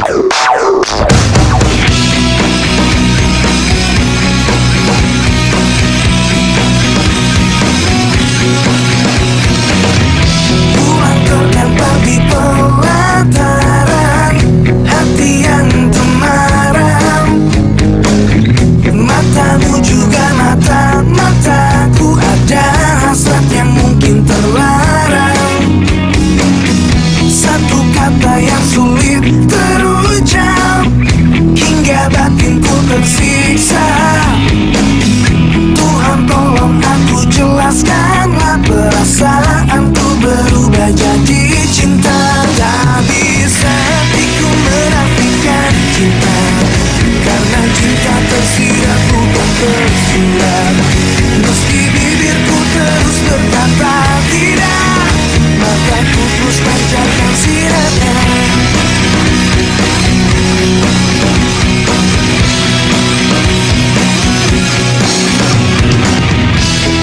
Pulang terdampar di pelataran, hati yang temaram. Matamu juga mataku, ada hasrat yang mungkin terlarang. Satu kata yang sulit terucap, hingga batinku tersiksa. Tuhan tolong aku jelaskanlah, perasaanku berubah jadi cinta. Tak bisa hatiku menafikan cinta, karena cinta tersirat bukan tersurat. Meski bibirku terus berkata tidak, mataku terus pancarkan sinarnya.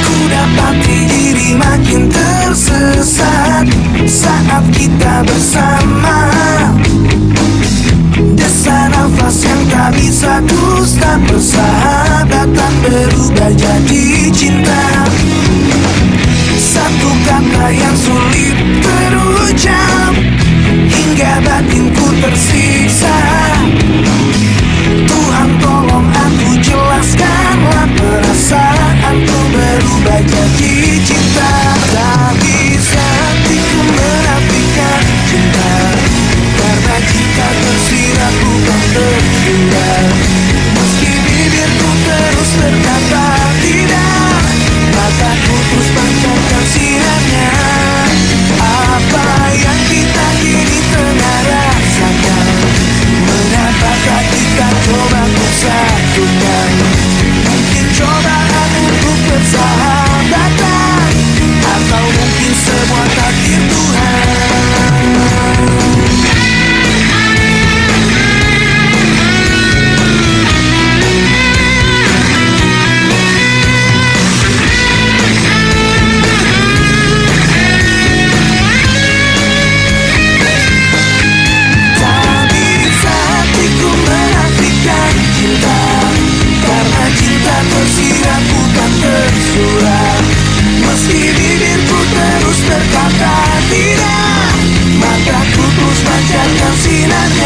Ku dapati diri makin tersesat saat kita bersama. Desa nafas yang tak bisa dusta, persahabatan berubah jadi cinta. Satu kata yang sulit terucap, hingga batinku tersiksa. Tuhan tolong aku jelaskanlah, perasaanku berubah jadi cinta. Tak bisa hatiku menafikan cinta, karena cinta tersirat bukan tersurat. Meski bibirku terus berkata tidak, mataku terus pancarkan sinarnya. Apa yang kita kini tengah rasakan, mengapa tak kita coba untuk satukan? Mungkin cobaan untuk persahabatan, atau mungkin sebuah takdir Tuhan. Tak bisa hatiku menafikan cinta, karena cinta tersirat bukan tersurat. Meski bibirku terus berkata tidak, mataku terus pancarkan sinarnya.